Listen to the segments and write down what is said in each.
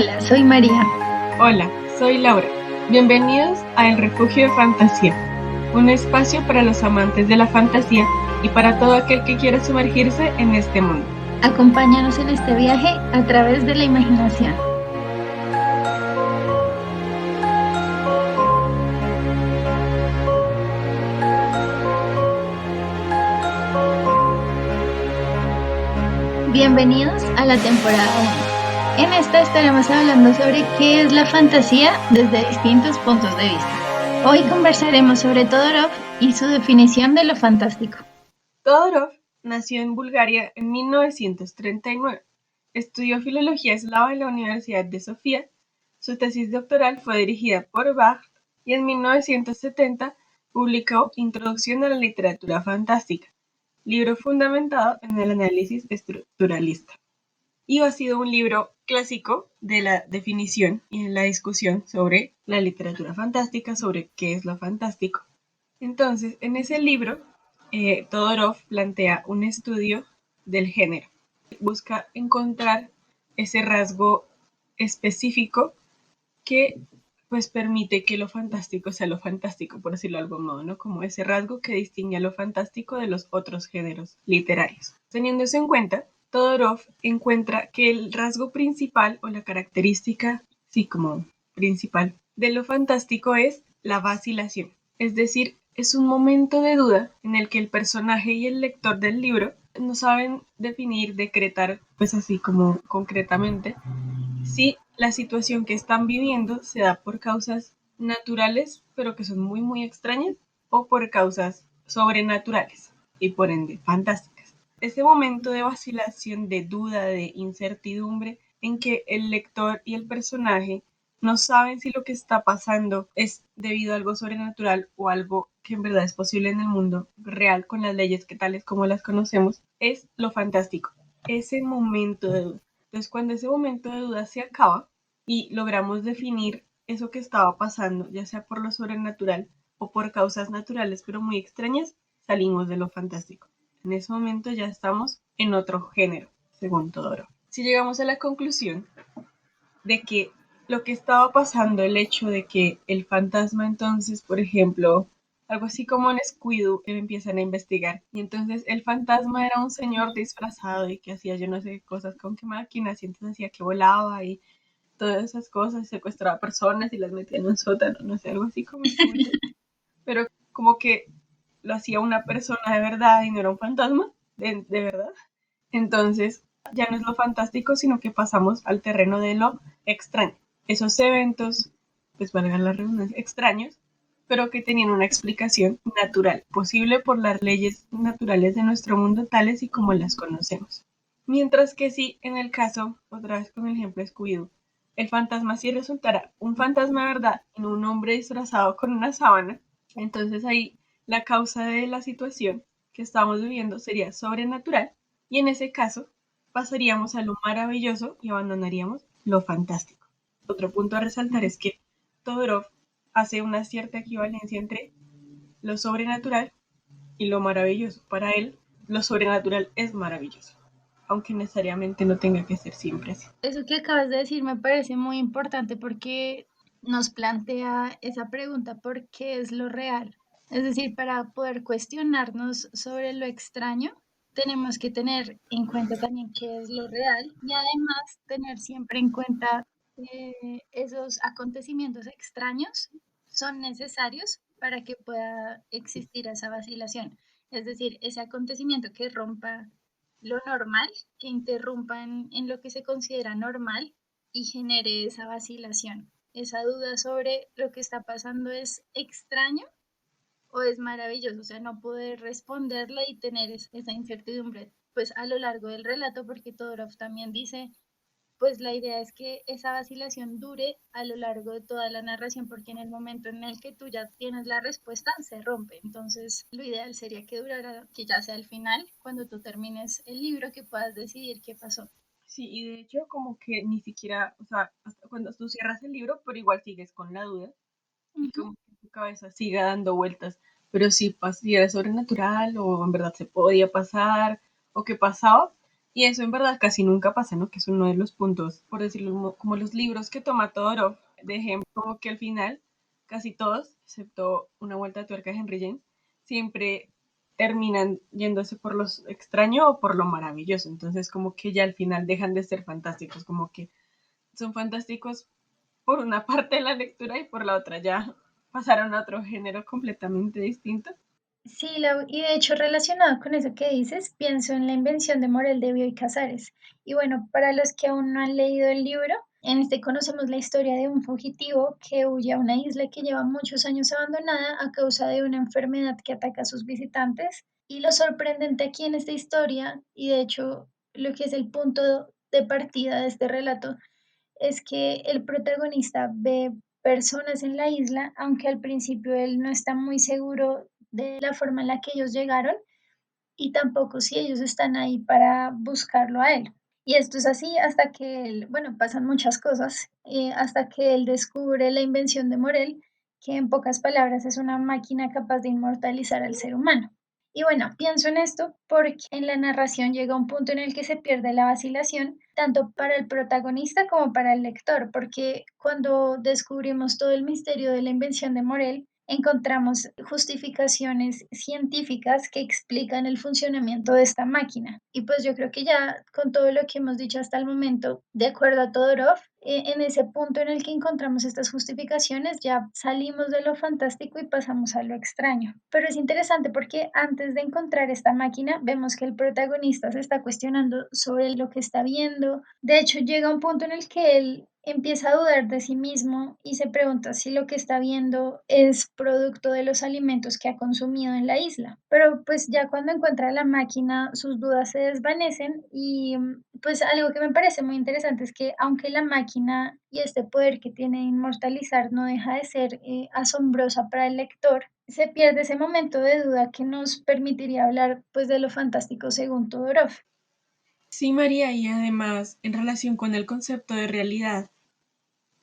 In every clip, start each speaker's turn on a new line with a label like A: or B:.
A: Hola, soy María.
B: Hola, soy Laura. Bienvenidos a El Refugio de Fantasía, un espacio para los amantes de la fantasía y para todo aquel que quiera sumergirse en este mundo.
A: Acompáñanos en este viaje a través de la imaginación. Bienvenidos a la temporada 1. En esta estaremos hablando sobre qué es la fantasía desde distintos puntos de vista. Hoy conversaremos sobre Todorov y su definición de lo fantástico.
B: Todorov nació en Bulgaria en 1939. Estudió filología eslava en la Universidad de Sofía. Su tesis doctoral fue dirigida por Barth y en 1970 publicó Introducción a la literatura fantástica, libro fundamentado en el análisis estructuralista. Y ha sido un libro clásico de la definición y en la discusión sobre la literatura fantástica, sobre qué es lo fantástico. Entonces, en ese libro, Todorov plantea un estudio del género. Busca encontrar ese rasgo específico que pues permite que lo fantástico sea lo fantástico, por decirlo de algún modo, ¿no? Como ese rasgo que distingue a lo fantástico de los otros géneros literarios. Teniendo eso en cuenta, Todorov encuentra que el rasgo principal o la característica, sí, como principal de lo fantástico es la vacilación. Es decir, es un momento de duda en el que el personaje y el lector del libro no saben definir, decretar, pues así como concretamente, si la situación que están viviendo se da por causas naturales, pero que son muy, muy extrañas, o por causas sobrenaturales y por ende fantásticas. Ese momento de vacilación, de duda, de incertidumbre, en que el lector y el personaje no saben si lo que está pasando es debido a algo sobrenatural o algo que en verdad es posible en el mundo real con las leyes que tales como las conocemos, es lo fantástico. Ese momento de duda. Entonces, cuando ese momento de duda se acaba y logramos definir eso que estaba pasando, ya sea por lo sobrenatural o por causas naturales, pero muy extrañas, salimos de lo fantástico. En ese momento ya estamos en otro género, según Todorov. Si llegamos a la conclusión de que lo que estaba pasando, el hecho de que el fantasma entonces, por ejemplo, algo así como en Scooby-Doo, que empiezan a investigar. Y entonces el fantasma era un señor disfrazado y que hacía yo no sé cosas con qué máquinas y entonces hacía que volaba y todas esas cosas, secuestraba personas y las metía en un sótano, no sé, algo así como Scooby-Doo. Pero como que lo hacía una persona de verdad y no era un fantasma de verdad. Entonces ya no es lo fantástico, sino que pasamos al terreno de lo extraño. Esos eventos, pues valga la redundancia, extraños, pero que tenían una explicación natural, posible por las leyes naturales de nuestro mundo tales y como las conocemos. Mientras que si en el caso, otra vez con el ejemplo de Scooby-Doo, el fantasma sí resultara un fantasma de verdad y no un hombre disfrazado con una sábana, entonces ahí la causa de la situación que estamos viviendo sería sobrenatural y en ese caso pasaríamos a lo maravilloso y abandonaríamos lo fantástico. Otro punto a resaltar es que Todorov hace una cierta equivalencia entre lo sobrenatural y lo maravilloso. Para él, lo sobrenatural es maravilloso, aunque necesariamente no tenga que ser siempre así.
A: Eso que acabas de decir me parece muy importante porque nos plantea esa pregunta: ¿por qué es lo real? Es decir, para poder cuestionarnos sobre lo extraño, tenemos que tener en cuenta también qué es lo real y además tener siempre en cuenta que esos acontecimientos extraños son necesarios para que pueda existir esa vacilación. Es decir, ese acontecimiento que rompa lo normal, que interrumpa en lo que se considera normal y genere esa vacilación, esa duda sobre lo que está pasando es extraño o es maravilloso, o sea, no poder responderle y tener esa incertidumbre pues a lo largo del relato, porque Todorov también dice, pues la idea es que esa vacilación dure a lo largo de toda la narración, porque en el momento en el que tú ya tienes la respuesta, se rompe. Entonces, lo ideal sería que durara, que ya sea al final, cuando tú termines el libro, que puedas decidir qué pasó.
B: Sí, y de hecho como que ni siquiera, o sea, hasta cuando tú cierras el libro, pero igual sigues con la duda y
A: Ujú.
B: como que tu cabeza siga dando vueltas, pero si era sobrenatural o en verdad se podía pasar o qué pasaba, Y eso en verdad casi nunca pasa, ¿no? Que es uno de los puntos, por decirlo como los libros que toma Todorov, de ejemplo, como que al final, casi todos, excepto Una vuelta de tuerca de Henry James, siempre terminan yéndose por lo extraño o por lo maravilloso. Entonces, como que ya al final dejan de ser fantásticos, como que son fantásticos por una parte de la lectura y por la otra ya pasaron a otro género completamente distinto.
A: Sí, y de hecho relacionado con eso que dices, pienso en la invención de Morel de Bioy Casares. Y bueno, para los que aún no han leído el libro, en este conocemos la historia de un fugitivo que huye a una isla que lleva muchos años abandonada a causa de una enfermedad que ataca a sus visitantes. Y lo sorprendente aquí en esta historia, y de hecho lo que es el punto de partida de este relato, es que el protagonista ve personas en la isla, aunque al principio él no está muy seguro de la forma en la que ellos llegaron y tampoco si ellos están ahí para buscarlo a él. Y esto es así hasta que él, bueno, pasan muchas cosas, hasta que él descubre la invención de Morel, que en pocas palabras es una máquina capaz de inmortalizar al ser humano. Y bueno, pienso en esto porque en la narración llega un punto en el que se pierde la vacilación, tanto para el protagonista como para el lector, porque cuando descubrimos todo el misterio de la invención de Morel, encontramos justificaciones científicas que explican el funcionamiento de esta máquina. Y pues yo creo que ya con todo lo que hemos dicho hasta el momento, de acuerdo a Todorov, en ese punto en el que encontramos estas justificaciones, ya salimos de lo fantástico y pasamos a lo extraño. Pero es interesante porque antes de encontrar esta máquina, vemos que el protagonista se está cuestionando sobre lo que está viendo. De hecho, llega un punto en el que él empieza a dudar de sí mismo y se pregunta si lo que está viendo es producto de los alimentos que ha consumido en la isla. Pero pues ya cuando encuentra la máquina, sus dudas se desvanecen y pues algo que me parece muy interesante es que aunque la máquina y este poder que tiene de inmortalizar no deja de ser asombrosa para el lector, se pierde ese momento de duda que nos permitiría hablar pues de lo fantástico según Todorov.
B: Sí, María, y además en relación con el concepto de realidad,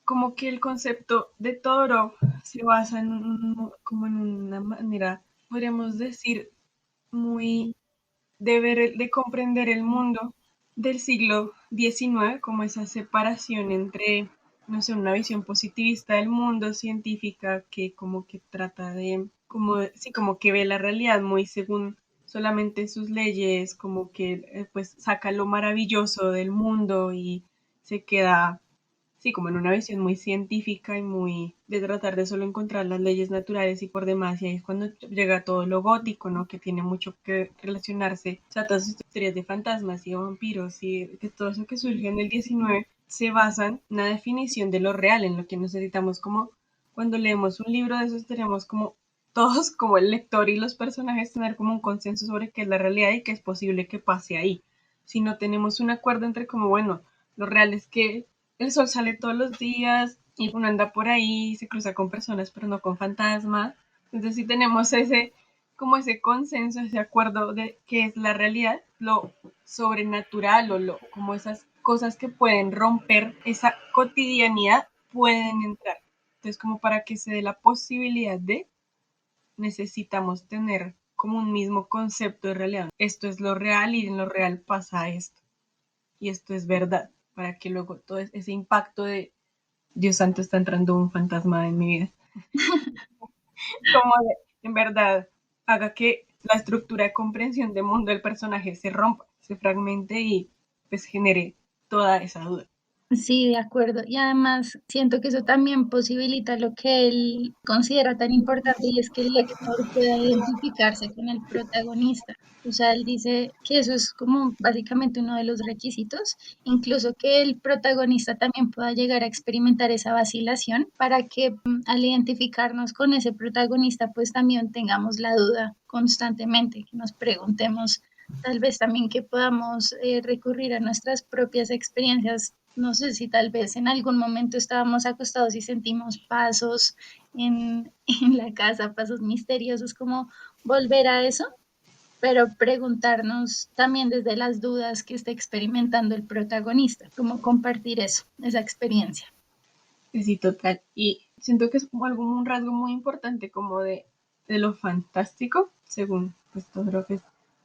B: como que el concepto de Toro se basa en como en una manera, podríamos decir, muy de ver, de comprender el mundo del siglo XIX, como esa separación entre, no sé, una visión positivista del mundo, científica, que como que trata de, como, sí, como que ve la realidad muy según solamente sus leyes, como que pues saca lo maravilloso del mundo y se queda, sí, como en una visión muy científica y muy de tratar de solo encontrar las leyes naturales y por demás, y ahí es cuando llega todo lo gótico, ¿no? Que tiene mucho que relacionarse, o sea, todas estas historias de fantasmas y de vampiros y de todo eso que surge en el 19 se basan en una definición de lo real, en lo que necesitamos como cuando leemos un libro de esos tenemos como todos, como el lector y los personajes, tener como un consenso sobre qué es la realidad y qué es posible que pase ahí. Si no tenemos un acuerdo entre como, bueno, lo real es que el sol sale todos los días y uno anda por ahí, se cruza con personas, pero no con fantasmas. Entonces, si tenemos ese, como ese consenso, ese acuerdo de qué es la realidad, lo sobrenatural o lo, como esas cosas que pueden romper esa cotidianidad pueden entrar. Entonces, como para que se dé la posibilidad de, necesitamos tener como un mismo concepto de realidad. Esto es lo real y en lo real pasa esto. Y esto es verdad, para que luego todo ese impacto de Dios santo está entrando un fantasma en mi vida, como de, en verdad haga que la estructura de comprensión del mundo del personaje se rompa, se fragmente y pues genere toda esa duda.
A: Sí, de acuerdo. Y además siento que eso también posibilita lo que él considera tan importante y es que el lector pueda identificarse con el protagonista. O sea, él dice que eso es como básicamente uno de los requisitos, incluso que el protagonista también pueda llegar a experimentar esa vacilación para que al identificarnos con ese protagonista, pues también tengamos la duda constantemente, que nos preguntemos tal vez también que podamos recurrir a nuestras propias experiencias. No sé si tal vez en algún momento estábamos acostados y sentimos pasos en, en la casa, pasos misteriosos, como volver a eso, pero preguntarnos también desde las dudas que está experimentando el protagonista, como compartir eso, esa experiencia.
B: Sí, total. Y siento que es como algo, un rasgo muy importante como de lo fantástico, según pues, Todorov,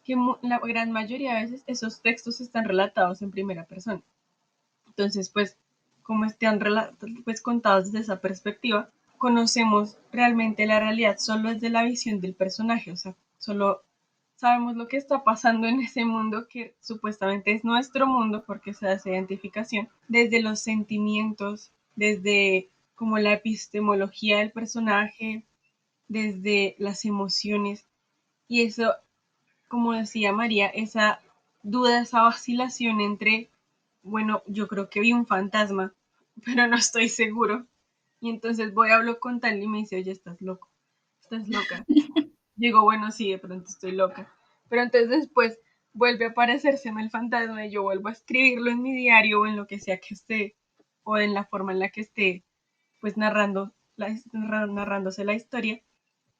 B: que la gran mayoría de veces esos textos están relatados en primera persona. Entonces, pues, como están pues, contados desde esa perspectiva, conocemos realmente la realidad solo desde la visión del personaje, o sea, solo sabemos lo que está pasando en ese mundo que supuestamente es nuestro mundo porque se hace identificación desde los sentimientos, desde como la epistemología del personaje, desde las emociones y eso, como decía María, esa duda, esa vacilación entre, bueno, yo creo que vi un fantasma, pero no estoy seguro. Y entonces voy a hablar con tal y me dice, oye, estás loco, estás loca. Digo, bueno, sí, de pronto estoy loca. Pero entonces después vuelve a aparecérseme el fantasma y yo vuelvo a escribirlo en mi diario o en lo que sea que esté, o en la forma en la que esté, pues narrándose la historia.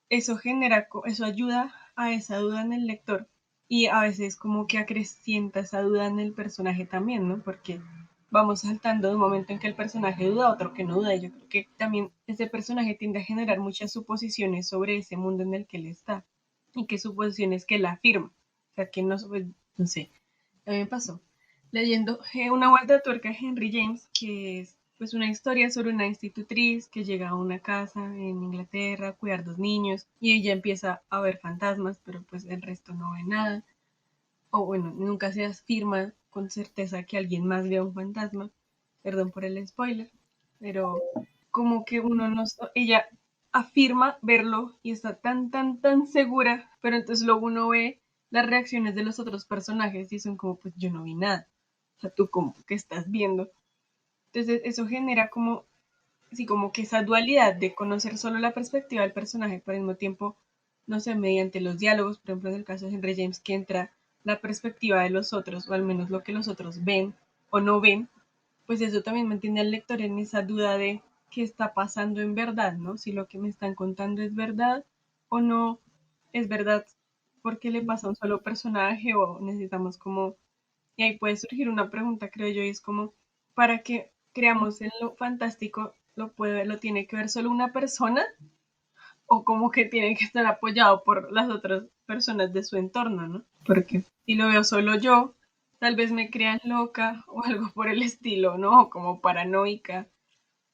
B: Eso genera, eso ayuda a esa duda en el lector y a veces como que acrecienta esa duda en el personaje también, ¿no? Porque vamos saltando de un momento en que el personaje duda a otro que no duda. Y yo creo que también ese personaje tiende a generar muchas suposiciones sobre ese mundo en el que él está y qué suposiciones que él afirma. O sea, que no, pues, no sé, a mí me pasó leyendo una vuelta de tuerca de Henry James, que es pues una historia sobre una institutriz que llega a una casa en Inglaterra a cuidar dos niños y ella empieza a ver fantasmas, pero pues el resto no ve nada. O bueno, nunca se afirma con certeza que alguien más vea un fantasma. Perdón por el spoiler, pero como que uno no, ella afirma verlo y está tan segura, pero entonces luego uno ve las reacciones de los otros personajes y son como, pues yo no vi nada. O sea, tú como que estás viendo. Entonces eso genera como, sí, como que esa dualidad de conocer solo la perspectiva del personaje, pero al mismo tiempo, no sé, mediante los diálogos, por ejemplo en el caso de Henry James, que entra la perspectiva de los otros, o al menos lo que los otros ven o no ven, pues eso también mantiene al lector en esa duda de qué está pasando en verdad, ¿no? Si lo que me están contando es verdad o no es verdad porque le pasa a un solo personaje o necesitamos como... Y ahí puede surgir una pregunta, creo yo, y es como, ¿para qué creamos en lo fantástico? ¿Lo tiene que ver solo una persona? ¿O como que tiene que estar apoyado por las otras personas de su entorno, ¿no? Porque si lo veo solo yo, tal vez me crean loca o algo por el estilo, ¿no? O como paranoica.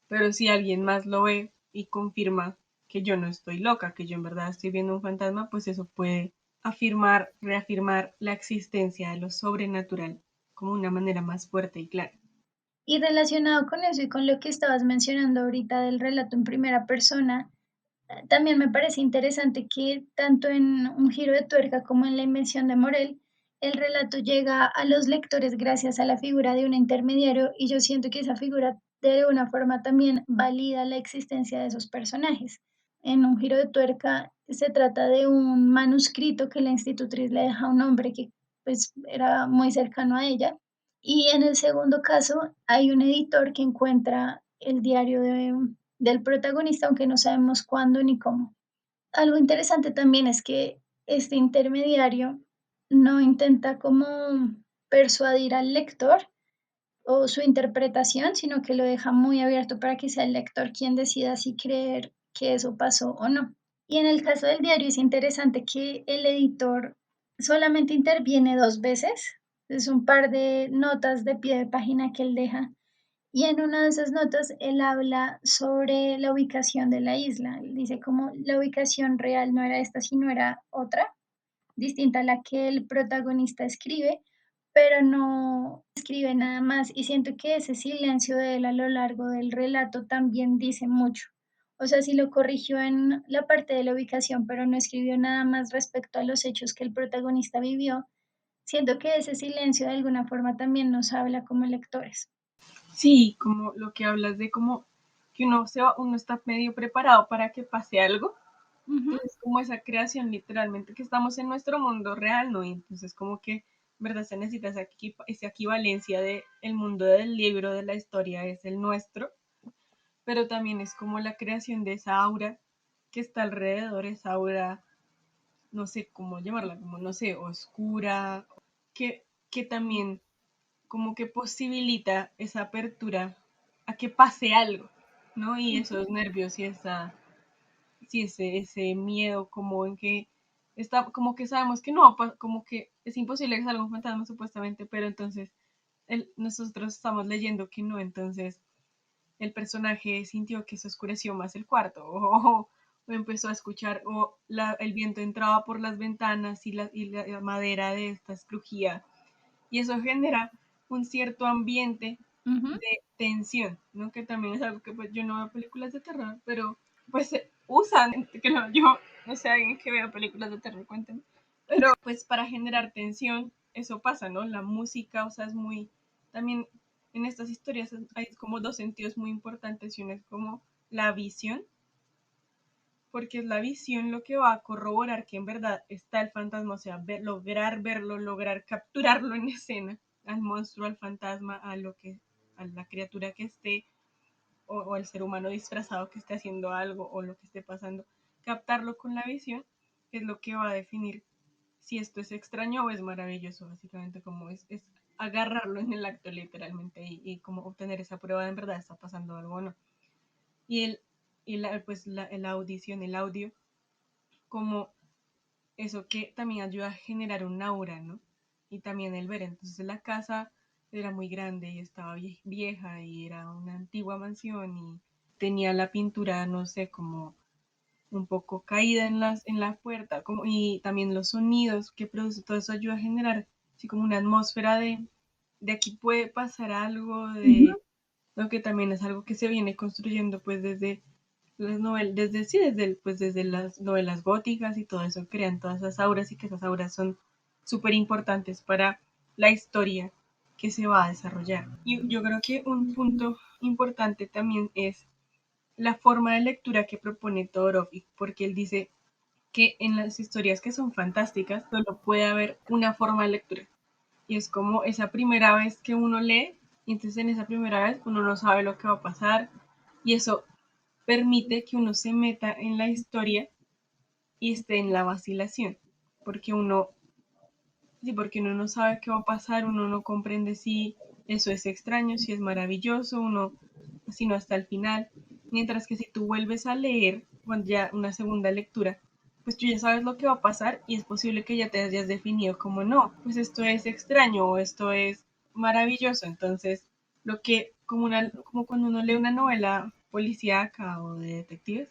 B: Pero si alguien más lo ve y confirma que yo no estoy loca, que yo en verdad estoy viendo un fantasma, pues eso puede afirmar, reafirmar la existencia de lo sobrenatural como una manera más fuerte y clara.
A: Y relacionado con eso y con lo que estabas mencionando ahorita del relato en primera persona, también me parece interesante que tanto en Un giro de tuerca como en La invención de Morel, el relato llega a los lectores gracias a la figura de un intermediario y yo siento que esa figura de una forma también valida la existencia de esos personajes. En Un giro de tuerca se trata de un manuscrito que la institutriz le deja a un hombre que pues era muy cercano a ella y en el segundo caso hay un editor que encuentra el diario del protagonista, aunque no sabemos cuándo ni cómo. Algo interesante también es que este intermediario no intenta como persuadir al lector o su interpretación, sino que lo deja muy abierto para que sea el lector quien decida si creer que eso pasó o no. Y en el caso del diario es interesante que el editor solamente interviene dos veces, es un par de notas de pie de página que él deja y en una de esas notas él habla sobre la ubicación de la isla. Él dice como la ubicación real no era esta, sino era otra, distinta a la que el protagonista escribe, pero no escribe nada más. Y siento que ese silencio de él a lo largo del relato también dice mucho. O sea, si lo corrigió en la parte de la ubicación, pero no escribió nada más respecto a los hechos que el protagonista vivió, siento que ese silencio de alguna forma también nos habla como lectores.
B: Sí, como lo que hablas de como que uno está medio preparado para que pase algo.
A: Ujú.
B: Entonces, como esa creación literalmente que estamos en nuestro mundo real, ¿no? Y entonces como que, ¿verdad? Se necesita esa equivalencia de el mundo del libro, de la historia, es el nuestro, pero también es como la creación de esa aura que está alrededor, esa aura, no sé cómo llamarla, como, no sé, oscura, que también como que posibilita esa apertura a que pase algo, ¿no? Y esos nervios y ese miedo como en que está como que sabemos que no, como que es imposible que salga un fantasma supuestamente, pero entonces nosotros estamos leyendo que no, entonces el personaje sintió que se oscureció más el cuarto o empezó a escuchar o el viento entraba por las ventanas y la madera de estas crujía y eso genera un cierto ambiente
A: Ujú.
B: de tensión, ¿no? Que también es algo que pues yo no veo películas de terror, pero pues usan, que no, yo no sé alguien que vea películas de terror, cuéntenme, pero pues para generar tensión eso pasa, ¿no? La música, o sea, es muy, también en estas historias hay como dos sentidos muy importantes y uno es como la visión, porque es la visión lo que va a corroborar que en verdad está el fantasma, o sea, lograr verlo, lograr capturarlo en escena, al monstruo, al fantasma, a la criatura que esté, o el ser humano disfrazado que esté haciendo algo, o lo que esté pasando, captarlo con la visión, es lo que va a definir si esto es extraño o es maravilloso, básicamente como es agarrarlo en el acto literalmente y como obtener esa prueba de en verdad está pasando algo o no. Y la audición, el audio, como eso que también ayuda a generar un aura, ¿no? Y también el ver. Entonces la casa era muy grande y estaba vieja y era una antigua mansión y tenía la pintura, no sé, como un poco caída en la puerta, como, y también los sonidos que produce, todo eso ayuda a generar así como una atmósfera de aquí puede pasar algo,
A: Ujú.
B: de lo que también es algo que se viene construyendo pues desde las novelas, desde sí, desde las novelas góticas y todo eso crean todas esas auras y que esas auras son súper importantes para la historia que se va a desarrollar. Y yo creo que un punto importante también es la forma de lectura que propone Todorov, porque él dice que en las historias que son fantásticas solo puede haber una forma de lectura. Y es como esa primera vez que uno lee, y entonces en esa primera vez uno no sabe lo que va a pasar, y eso permite que uno se meta en la historia y esté en la vacilación, porque uno, sí, porque uno no sabe qué va a pasar, uno no comprende si eso es extraño, si es maravilloso, uno, sino hasta el final, mientras que si tú vuelves a leer, cuando ya una segunda lectura, pues tú ya sabes lo que va a pasar y es posible que ya te hayas definido como no, pues esto es extraño o esto es maravilloso, entonces lo que como cuando uno lee una novela policíaca o de detectives,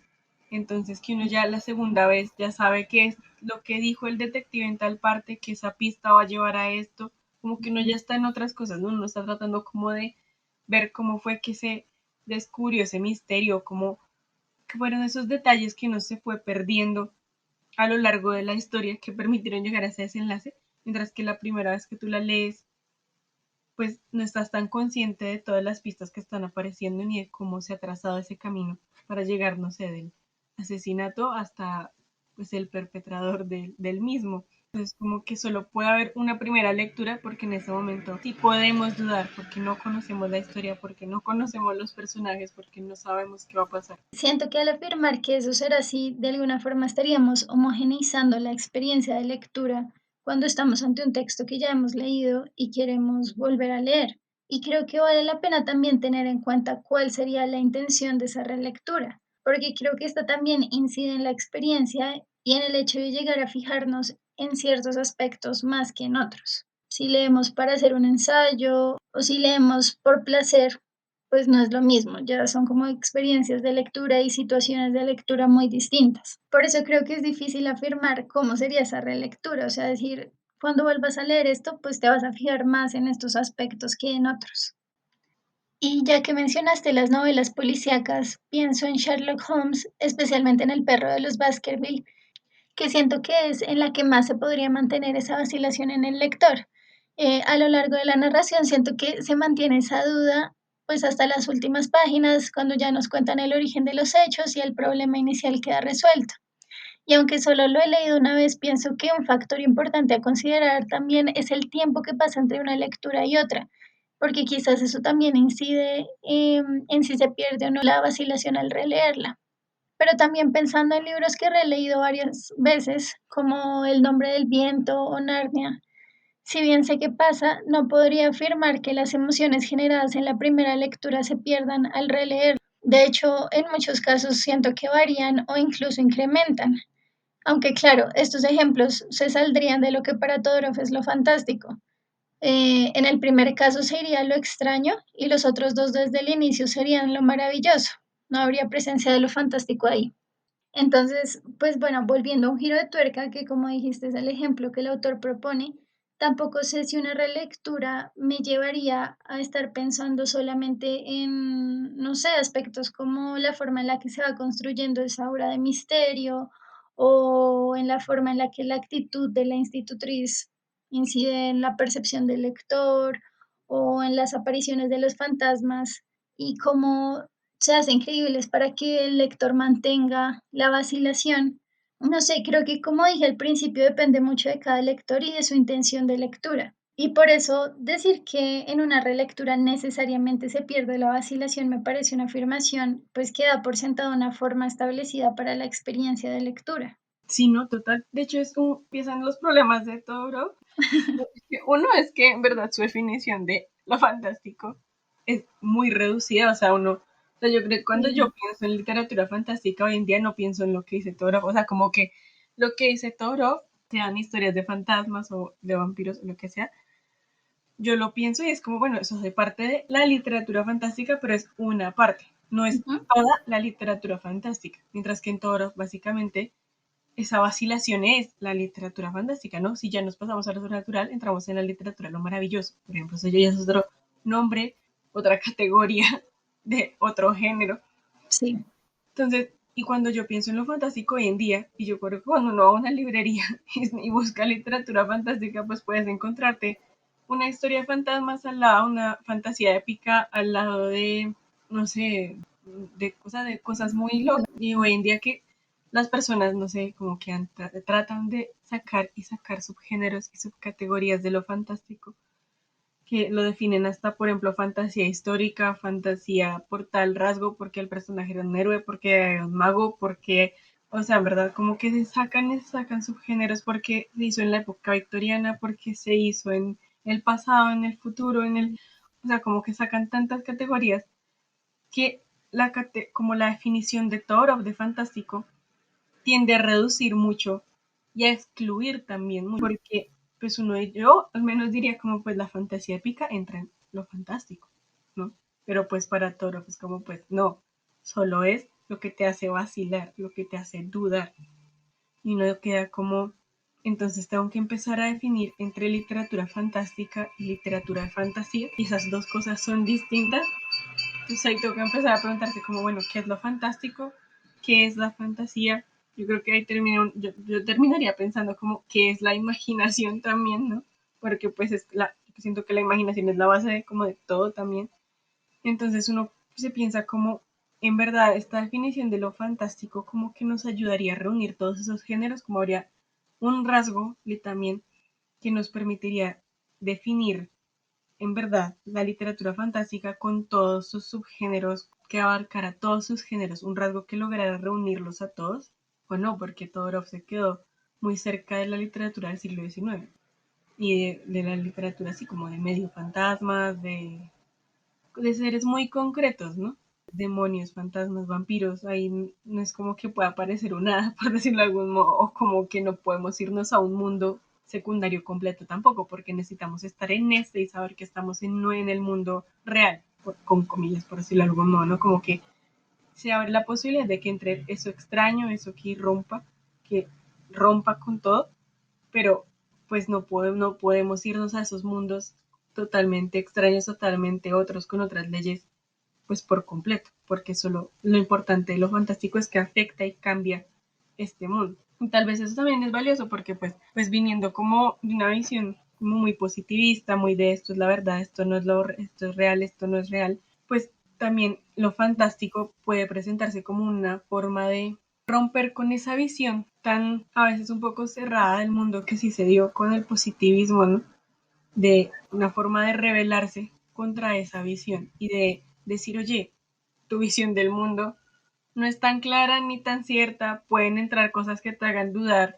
B: entonces que uno ya la segunda vez ya sabe qué es lo que dijo el detective en tal parte, que esa pista va a llevar a esto, como que uno ya está en otras cosas, ¿no? Uno está tratando como de ver cómo fue que se descubrió ese misterio, cómo que fueron esos detalles que uno se fue perdiendo a lo largo de la historia que permitieron llegar a ese desenlace, mientras que la primera vez que tú la lees, pues no estás tan consciente de todas las pistas que están apareciendo ni de cómo se ha trazado ese camino para llegar, no sé, del asesinato hasta pues el perpetrador del mismo. Entonces, como que solo puede haber una primera lectura porque en ese momento sí podemos dudar porque no conocemos la historia, porque no conocemos los personajes, porque no sabemos qué va a pasar.
A: Siento que al afirmar que eso será así, de alguna forma estaríamos homogeneizando la experiencia de lectura cuando estamos ante un texto que ya hemos leído y queremos volver a leer. Y creo que vale la pena también tener en cuenta cuál sería la intención de esa relectura, porque creo que esta también incide en la experiencia y en el hecho de llegar a fijarnos en ciertos aspectos más que en otros. Si leemos para hacer un ensayo o si leemos por placer, pues no es lo mismo, ya son como experiencias de lectura y situaciones de lectura muy distintas. Por eso creo que es difícil afirmar cómo sería esa relectura, o sea, decir, cuando vuelvas a leer esto, pues te vas a fijar más en estos aspectos que en otros. Y ya que mencionaste las novelas policíacas, pienso en Sherlock Holmes, especialmente en El perro de los Baskerville, que siento que es en la que más se podría mantener esa vacilación en el lector. A lo largo de la narración siento que se mantiene esa duda, pues hasta las últimas páginas, cuando ya nos cuentan el origen de los hechos y el problema inicial queda resuelto. Y aunque solo lo he leído una vez, pienso que un factor importante a considerar también es el tiempo que pasa entre una lectura y otra, porque quizás eso también incide en si se pierde o no la vacilación al releerla. Pero también pensando en libros que he releído varias veces, como El nombre del viento o Narnia, si bien sé qué pasa, no podría afirmar que las emociones generadas en la primera lectura se pierdan al releer. De hecho, en muchos casos siento que varían o incluso incrementan, Aunque claro, estos ejemplos se saldrían de lo que para Todorov es lo fantástico. En el primer caso sería lo extraño y los otros dos desde el inicio serían lo maravilloso. No habría presencia de lo fantástico ahí. Entonces, pues bueno, volviendo a un giro de tuerca, que como dijiste es el ejemplo que el autor propone, tampoco sé si una relectura me llevaría a estar pensando solamente en, no sé, aspectos como la forma en la que se va construyendo esa aura de misterio o en la forma en la que la actitud de la institutriz incide en la percepción del lector o en las apariciones de los fantasmas y cómo se hacen creíbles para que el lector mantenga la vacilación. No sé, creo que como dije al principio depende mucho de cada lector y de su intención de lectura. Y por eso decir que en una relectura necesariamente se pierde la vacilación me parece una afirmación pues que da por sentada una forma establecida para la experiencia de lectura.
B: Sí, no, total. De hecho, empiezan los problemas de Todorov. Uno es que, en verdad, su definición de lo fantástico es muy reducida. O sea, yo creo que cuando yo
A: Sí.
B: pienso en literatura fantástica hoy en día no pienso en lo que dice Todorov. O sea, como que lo que dice Todorov, sean historias de fantasmas o de vampiros o lo que sea, yo lo pienso y es como, bueno, eso es parte de la literatura fantástica, pero es una parte, no es
A: Ujú.
B: toda la literatura fantástica. Mientras que en Todorov, básicamente, esa vacilación es la literatura fantástica, ¿no? Si ya nos pasamos a lo sobrenatural, entramos en la literatura lo maravilloso. Por ejemplo, eso ya es otro nombre, otra categoría de otro género.
A: Sí.
B: Entonces, y cuando yo pienso en lo fantástico hoy en día, y yo creo que cuando uno va a una librería y busca literatura fantástica, pues puedes encontrarte una historia de fantasmas al lado, una fantasía épica al lado de, no sé, de cosas muy locas. Y hoy en día que las personas, no sé, como que tratan de sacar y sacar subgéneros y subcategorías de lo fantástico que lo definen hasta, por ejemplo, fantasía histórica, fantasía por tal rasgo, porque el personaje era un héroe, porque era un mago, porque, o sea, en verdad, como que se sacan subgéneros porque se hizo en la época victoriana, porque se hizo en el pasado, en el futuro, o sea, como que sacan tantas categorías que como la definición de Thor de fantástico tiende a reducir mucho y a excluir también mucho, porque pues yo al menos diría como pues la fantasía épica entra en lo fantástico, ¿no? Pero pues para Toro pues como pues no, solo es lo que te hace vacilar, lo que te hace dudar y no queda como, entonces tengo que empezar a definir entre literatura fantástica y literatura de fantasía y esas dos cosas son distintas. Entonces ahí tengo que empezar a preguntarse como, bueno, ¿qué es lo fantástico? ¿Qué es la fantasía? Yo creo que ahí yo terminaría pensando como, ¿qué es la imaginación también, no? Porque pues siento que la imaginación es la base como de todo también. Entonces uno se piensa como, en verdad, esta definición de lo fantástico como que nos ayudaría a reunir todos esos géneros, como habría un rasgo también que nos permitiría definir en verdad la literatura fantástica con todos sus subgéneros, que abarcara todos sus géneros, un rasgo que lograra reunirlos a todos, o no, porque Todorov se quedó muy cerca de la literatura del siglo XIX y de la literatura así como de medio fantasmas, de seres muy concretos, ¿no? Demonios, fantasmas, vampiros, ahí no es como que pueda aparecer una, por decirlo de algún modo, o como que no podemos irnos a un mundo secundario completo tampoco, porque necesitamos estar en este y saber que estamos no en el mundo real, con comillas, por decirlo de algún modo, ¿no? Como que se abre la posibilidad de que entre eso extraño, eso que rompa con todo, pero pues no podemos irnos a esos mundos totalmente extraños, totalmente otros, con otras leyes pues por completo, porque solo lo importante de lo fantástico es que afecta y cambia este mundo. Y tal vez eso también es valioso porque pues viniendo como de una visión como muy positivista, muy de esto es la verdad, esto es real, esto no es real, pues también lo fantástico puede presentarse como una forma de romper con esa visión tan a veces un poco cerrada del mundo que sí se dio con el positivismo, ¿no? De una forma de rebelarse contra esa visión y de decir, oye, tu visión del mundo no es tan clara ni tan cierta, pueden entrar cosas que te hagan dudar,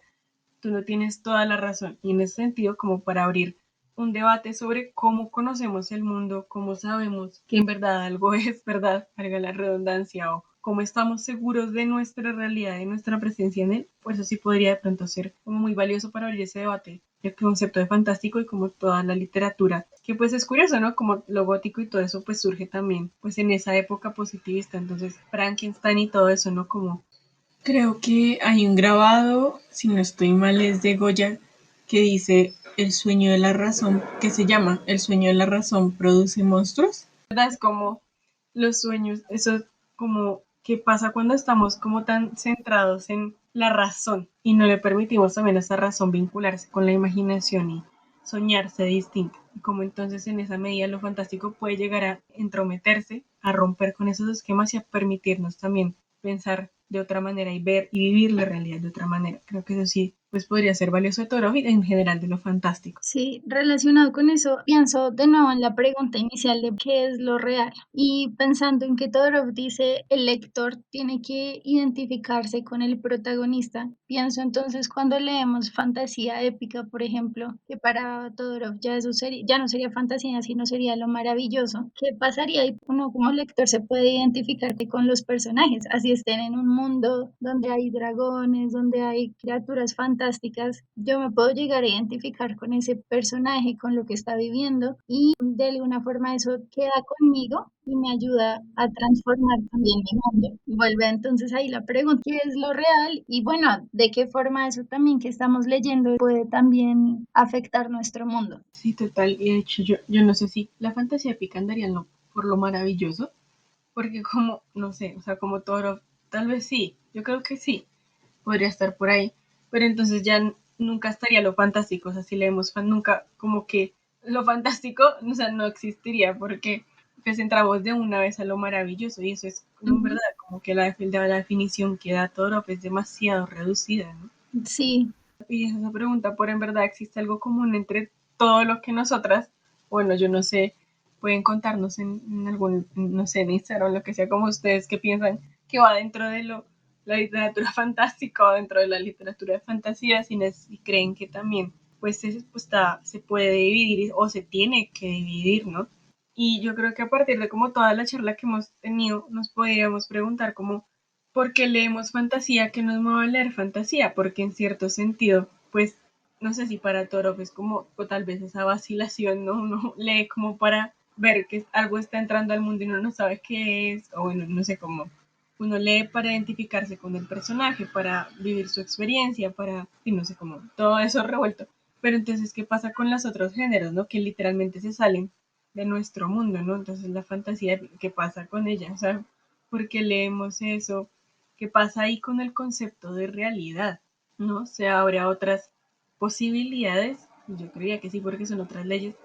B: tú no tienes toda la razón. Y en ese sentido, como para abrir un debate sobre cómo conocemos el mundo, cómo sabemos que en verdad algo es verdad, valga la redundancia, cómo estamos seguros de nuestra realidad, de nuestra presencia en él, por eso sí podría de pronto ser como muy valioso para abrir ese debate, el concepto de fantástico y como toda la literatura, que pues es curioso, ¿no? Como lo gótico y todo eso pues surge también pues en esa época positivista, entonces Frankenstein y todo eso, ¿no? Como creo que hay un grabado, si no estoy mal, es de Goya, que dice el sueño de la razón, que se llama El sueño de la razón produce monstruos. ¿Verdad? Es como los sueños, eso como que pasa cuando estamos como tan centrados en la razón y no le permitimos también a esa razón vincularse con la imaginación y soñarse distinto. Y como entonces en esa medida lo fantástico puede llegar a entrometerse, a romper con esos esquemas y a permitirnos también pensar de otra manera y ver y vivir la realidad de otra manera. Creo que eso sí, pues podría ser valioso de todo y en general de lo fantástico.
A: Sí, relacionado con eso, pienso de nuevo en la pregunta inicial de qué es lo real y pensando en que Todorov dice el lector tiene que identificarse con el protagonista. Pienso entonces cuando leemos fantasía épica, por ejemplo, que para Todorov ya eso sería, ya no sería fantasía, sino sería lo maravilloso. ¿Qué pasaría? Y uno como lector se puede identificar con los personajes, así estén en un mundo donde hay dragones, donde hay criaturas fantásticas, yo me puedo llegar a identificar con ese personaje, con lo que está viviendo y de alguna forma eso queda conmigo y me ayuda a transformar también mi mundo. Vuelve entonces ahí la pregunta, ¿qué es lo real? Y bueno, ¿de qué forma eso también que estamos leyendo puede también afectar nuestro mundo?
B: Sí, total. Y de hecho yo no sé si la fantasía épica andaría no, por lo maravilloso, porque como, no sé, o sea, como todo, tal vez sí, yo creo que sí, podría estar por ahí, pero entonces ya nunca estaría lo fantástico, o sea, si leemos nunca como que lo fantástico, o sea, no existiría porque pues entramos de una vez a lo maravilloso y eso es como en
A: Ujú.
B: verdad, como que la definición que da todo es demasiado reducida, ¿no?
A: Sí,
B: Y esa pregunta por en verdad existe algo común entre todo lo que nosotras, bueno, yo no sé, pueden contarnos en algún, no sé, en Instagram, lo que sea, como ustedes que piensan que va dentro de la literatura fantástica o dentro de la literatura de fantasía, si creen que también pues, pues se puede dividir o se tiene que dividir, ¿no? Y yo creo que a partir de como toda la charla que hemos tenido, nos podríamos preguntar como ¿por qué leemos fantasía? ¿Qué nos mueve a leer fantasía? Porque en cierto sentido, pues, no sé si para Toro es como, o tal vez esa vacilación, ¿no? Uno lee como para ver que algo está entrando al mundo y uno no sabe qué es, o bueno, no sé cómo. Uno lee para identificarse con el personaje, para vivir su experiencia, para, y no sé cómo, todo eso revuelto. Pero entonces, ¿qué pasa con los otros géneros, no? Que literalmente se salen de nuestro mundo, ¿no? Entonces, la fantasía, ¿qué pasa con ella? O sea, ¿por qué leemos eso? ¿Qué pasa ahí con el concepto de realidad? ¿No? Se abre a otras posibilidades. Yo creía que sí, porque son otras leyes,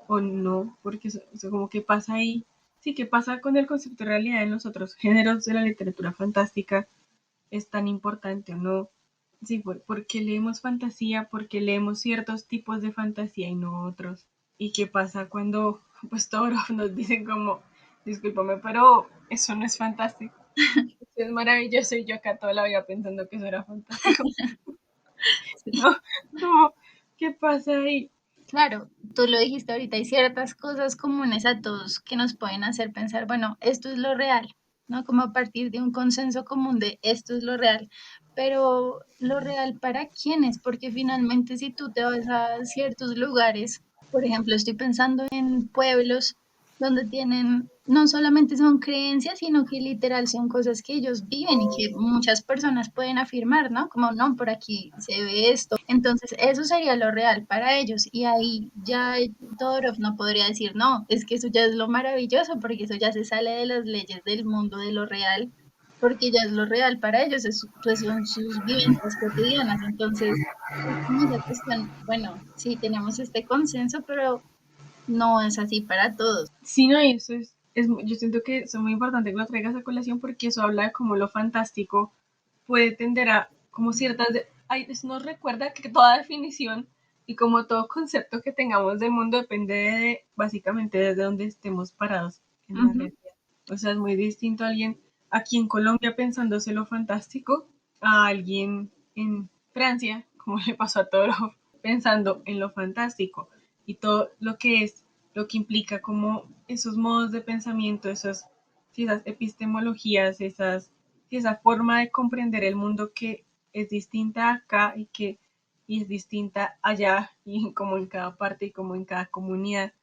B: o no, porque eso como que pasa ahí. Sí, ¿qué pasa con el concepto de realidad en los otros géneros de la literatura fantástica? ¿Es tan importante o no? Sí, porque leemos fantasía, porque leemos ciertos tipos de fantasía y no otros. ¿Y qué pasa cuando pues todos nos dicen como, discúlpame, pero eso no es fantástico? Es maravilloso y yo acá toda la vida pensando que eso era fantástico.
A: sí.
B: No, no, ¿qué pasa ahí?
A: Claro, tú lo dijiste ahorita, hay ciertas cosas comunes a todos que nos pueden hacer pensar, bueno, esto es lo real, ¿no? Como a partir de un consenso común de esto es lo real, pero lo real para quiénes, porque finalmente si tú te vas a ciertos lugares, por ejemplo, estoy pensando en pueblos donde tienen, no solamente son creencias, sino que literal son cosas que ellos viven y que muchas personas pueden afirmar, ¿no? Como no, por aquí se ve esto. Entonces, eso sería lo real para ellos. Y ahí ya Todorov no podría decir, no, es que eso ya es lo maravilloso, porque eso ya se sale de las leyes del mundo, de lo real, porque ya es lo real para ellos, pues son sus vivencias cotidianas. Entonces, es como esa cuestión, bueno, sí, tenemos este consenso, pero no es así para todos.
B: Sí, no, y eso yo siento que es muy importante que lo traigas a colación porque eso habla de cómo lo fantástico puede tender a como ciertas, ay, eso nos recuerda que toda definición y como todo concepto que tengamos del mundo depende de, básicamente desde donde estemos parados en la
A: Ujú.
B: realidad. O sea, es muy distinto a alguien aquí en Colombia pensándose lo fantástico a alguien en Francia, como le pasó a Toro, pensando en lo fantástico y todo lo que es, lo que implica como esos modos de pensamiento, esos si esas epistemologías, esa forma de comprender el mundo que es distinta acá y es distinta allá y como en cada parte y como en cada comunidad.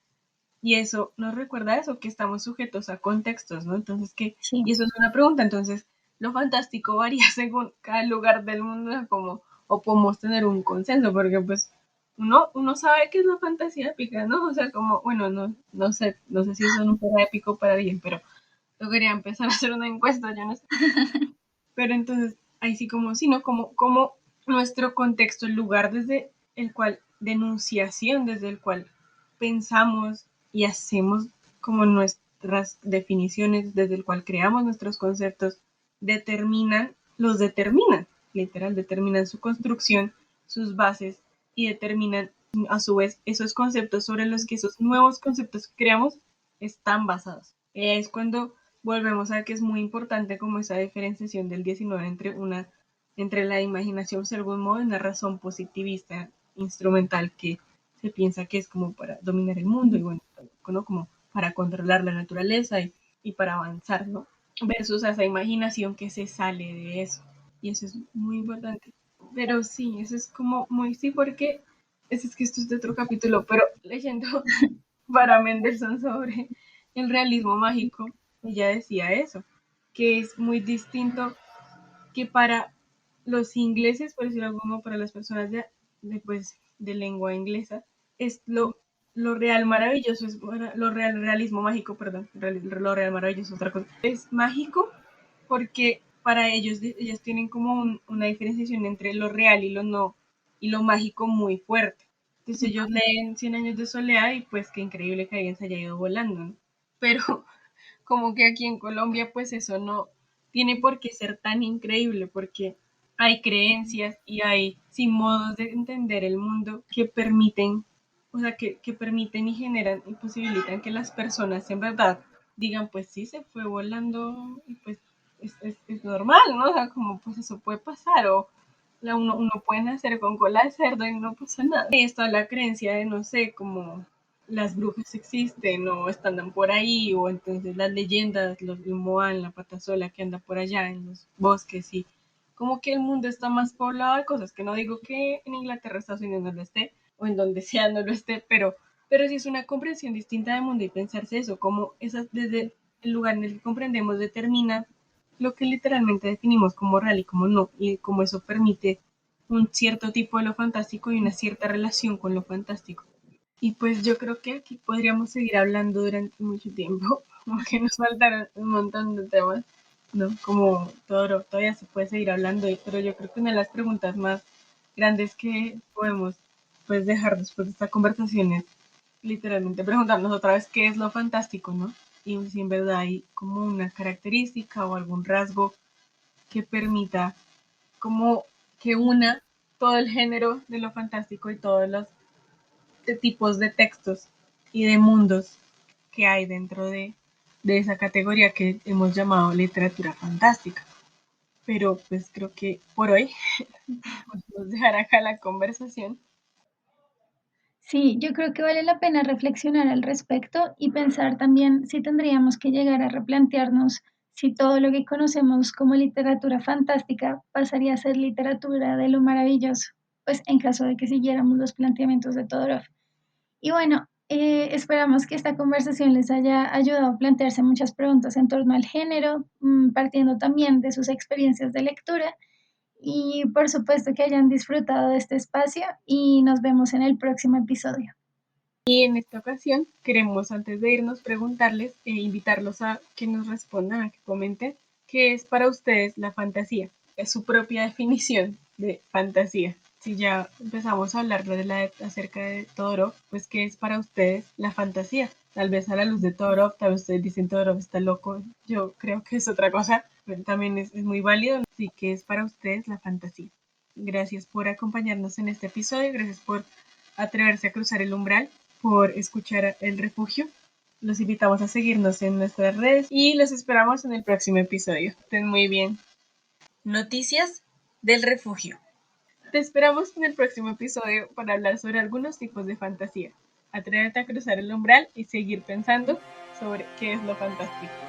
B: Y eso nos recuerda eso, que estamos sujetos a contextos, ¿no? Entonces,
A: Sí.
B: y eso es una pregunta, entonces, lo fantástico varía según cada lugar del mundo, como, o podemos tener un consenso, porque pues uno sabe qué es la fantasía épica, ¿no? O sea, como, bueno, no sé si eso no fuera épico para alguien, pero yo quería empezar a hacer una encuesta, yo no sé. Pero entonces, ahí sí como, sino como nuestro contexto, el lugar desde el cual, denunciación, desde el cual pensamos y hacemos como nuestras definiciones, desde el cual creamos nuestros conceptos, los determinan, literal, determinan su construcción, sus bases y determinan a su vez esos conceptos sobre los que esos nuevos conceptos que creamos están basados. Es cuando volvemos a que es muy importante como esa diferenciación del 19 entre la imaginación, de algún modo, una razón positivista instrumental que se piensa que es como para dominar el mundo y bueno, ¿no? Como para controlar la naturaleza y para avanzar, ¿no? Versus esa imaginación que se sale de eso. Y eso es muy importante. Pero sí, eso es como muy, sí, porque es que esto es de otro capítulo, pero leyendo para Mendelssohn sobre el realismo mágico, ella decía eso, que es muy distinto que para los ingleses, por decirlo algo, para las personas de lengua inglesa, es lo real maravilloso, es realismo mágico, perdón, lo real maravilloso es otra cosa. Es mágico porque para ellos tienen como una diferenciación entre lo real y lo no, y lo mágico muy fuerte. Entonces ellos leen Cien años de soledad y pues qué increíble que alguien se haya ido volando, ¿no? Pero como que aquí en Colombia pues eso no tiene por qué ser tan increíble porque hay creencias y hay sí, modos de entender el mundo que permiten, o sea, que permiten y generan y posibilitan que las personas en verdad digan, pues sí, se fue volando y pues es normal, ¿no? O sea, como pues eso puede pasar o uno puede nacer con cola de cerdo y no pasa nada. Y está la creencia de, no sé, como las brujas existen o están por ahí, o entonces las leyendas, el Moan, la patasola que anda por allá en los bosques y como que el mundo está más poblado de cosas, que no digo que en Inglaterra, Estados Unidos no lo esté, o en donde sea no lo esté, pero sí es una comprensión distinta del mundo y pensarse eso, como esas desde el lugar en el que comprendemos determina lo que literalmente definimos como real y como no, y como eso permite un cierto tipo de lo fantástico y una cierta relación con lo fantástico. Y pues yo creo que aquí podríamos seguir hablando durante mucho tiempo, aunque nos faltaron un montón de temas, ¿no? Como todo, todavía se puede seguir hablando, pero yo creo que una de las preguntas más grandes que podemos pues dejar después de esta conversación es literalmente preguntarnos otra vez qué es lo fantástico, ¿no? Y si en verdad hay como una característica o algún rasgo que permita como que una todo el género de lo fantástico y todos los tipos de textos y de mundos que hay dentro de esa categoría que hemos llamado literatura fantástica. Pero pues creo que por hoy podemos dejar acá la conversación.
A: Sí, yo creo que vale la pena reflexionar al respecto y pensar también si tendríamos que llegar a replantearnos si todo lo que conocemos como literatura fantástica pasaría a ser literatura de lo maravilloso, pues en caso de que siguiéramos los planteamientos de Todorov. Y bueno, esperamos que esta conversación les haya ayudado a plantearse muchas preguntas en torno al género, partiendo también de sus experiencias de lectura y por supuesto que hayan disfrutado de este espacio y nos vemos en el próximo episodio.
B: Y en esta ocasión queremos, antes de irnos, preguntarles e invitarlos a que nos respondan, a que comenten qué es para ustedes la fantasía. Es su propia definición de fantasía. Si ya empezamos a hablar acerca de Todorov, pues qué es para ustedes la fantasía. Tal vez a la luz de Todorov, tal vez ustedes dicen Todorov está loco. Yo creo que es otra cosa, pero también es muy válido. Así que es para ustedes la fantasía. Gracias por acompañarnos en este episodio, gracias por atreverse a cruzar el umbral, por escuchar El Refugio. Los invitamos a seguirnos en nuestras redes y los esperamos en el próximo episodio. Estén muy bien. Noticias del Refugio. Te esperamos en el próximo episodio para hablar sobre algunos tipos de fantasía. Atrévete a cruzar el umbral y seguir pensando sobre qué es lo fantástico.